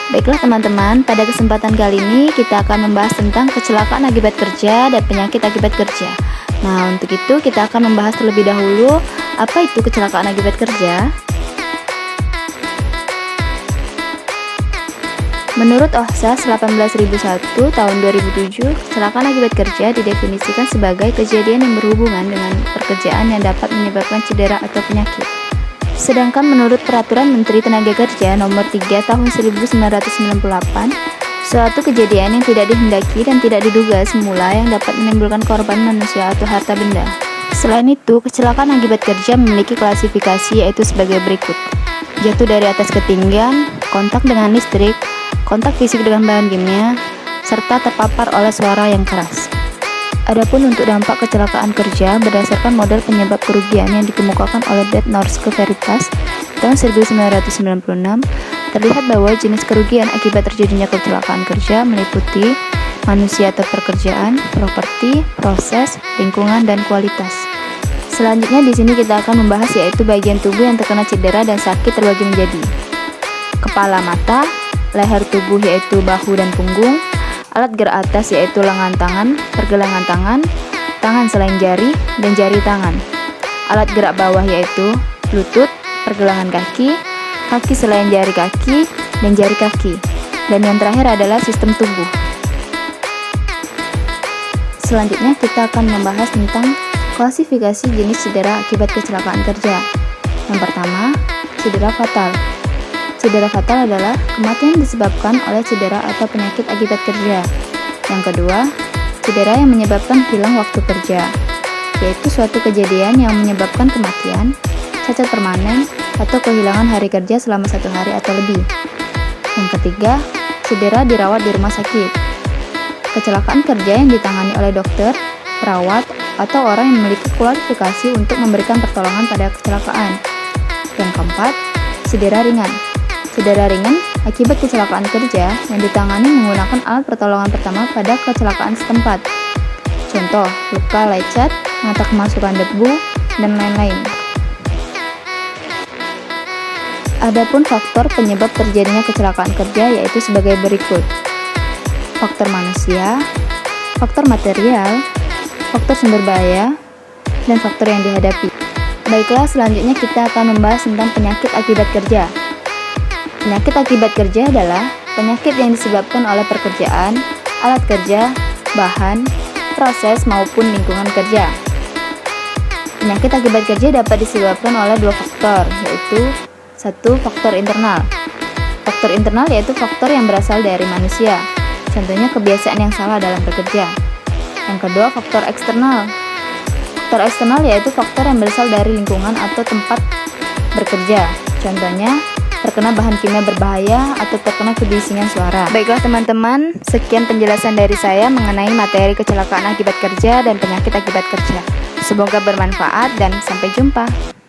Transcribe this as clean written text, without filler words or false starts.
Baiklah teman-teman, pada kesempatan kali ini kita akan membahas tentang kecelakaan akibat kerja dan penyakit akibat kerja. Nah, untuk itu kita akan membahas terlebih dahulu apa itu kecelakaan akibat kerja. Menurut OHSAS 18001 tahun 2007, kecelakaan akibat kerja didefinisikan sebagai kejadian yang berhubungan dengan pekerjaan yang dapat menyebabkan cedera atau penyakit. Sedangkan menurut Peraturan Menteri Tenaga Kerja Nomor 3 Tahun 1998, suatu kejadian yang tidak dihendaki dan tidak diduga semula yang dapat menimbulkan korban manusia atau harta benda. Selain itu, kecelakaan akibat kerja memiliki klasifikasi yaitu sebagai berikut: jatuh dari atas ketinggian, kontak dengan listrik, kontak fisik dengan bahan kimia, serta terpapar oleh suara yang keras. Adapun untuk dampak kecelakaan kerja berdasarkan model penyebab kerugian yang dikemukakan oleh Det Norske Veritas tahun 1996, terlihat bahwa jenis kerugian akibat terjadinya kecelakaan kerja meliputi manusia atau pekerjaan, properti, proses, lingkungan, dan kualitas. Selanjutnya di sini kita akan membahas yaitu bagian tubuh yang terkena cedera dan sakit terbagi menjadi kepala, mata, leher tubuh yaitu bahu dan punggung, alat gerak atas yaitu lengan tangan, pergelangan tangan, tangan selain jari, dan jari tangan. Alat gerak bawah yaitu lutut, pergelangan kaki, kaki selain jari kaki, dan jari kaki. Dan yang terakhir adalah sistem tubuh. Selanjutnya kita akan membahas tentang klasifikasi jenis cedera akibat kecelakaan kerja. Yang pertama, cedera fatal. Cedera fatal adalah kematian disebabkan oleh cedera atau penyakit akibat kerja. Yang kedua, cedera yang menyebabkan hilang waktu kerja, yaitu suatu kejadian yang menyebabkan kematian, cacat permanen, atau kehilangan hari kerja selama 1 hari atau lebih. Yang ketiga, cedera dirawat di rumah sakit. Kecelakaan kerja yang ditangani oleh dokter, perawat, atau orang yang memiliki kualifikasi untuk memberikan pertolongan pada kecelakaan. Yang keempat, cedera ringan. Cedera ringan akibat kecelakaan kerja yang ditangani menggunakan alat pertolongan pertama pada kecelakaan setempat. Contoh, luka lecet, mata kemasukan debu, dan lain-lain. Adapun faktor penyebab terjadinya kecelakaan kerja yaitu sebagai berikut: faktor manusia, faktor material, faktor sumber daya, dan faktor yang dihadapi. Baiklah, selanjutnya kita akan membahas tentang penyakit akibat kerja. Penyakit akibat kerja adalah penyakit yang disebabkan oleh pekerjaan, alat kerja, bahan, proses, maupun lingkungan kerja. Penyakit akibat kerja dapat disebabkan oleh 2 faktor, yaitu 1. Faktor internal. Faktor internal yaitu faktor yang berasal dari manusia, contohnya kebiasaan yang salah dalam bekerja. Yang kedua, faktor eksternal. Faktor eksternal yaitu faktor yang berasal dari lingkungan atau tempat bekerja, contohnya terkena bahan kimia berbahaya atau terkena kebisingan suara. Baiklah teman-teman, sekian penjelasan dari saya mengenai materi kecelakaan akibat kerja dan penyakit akibat kerja. Semoga bermanfaat dan sampai jumpa.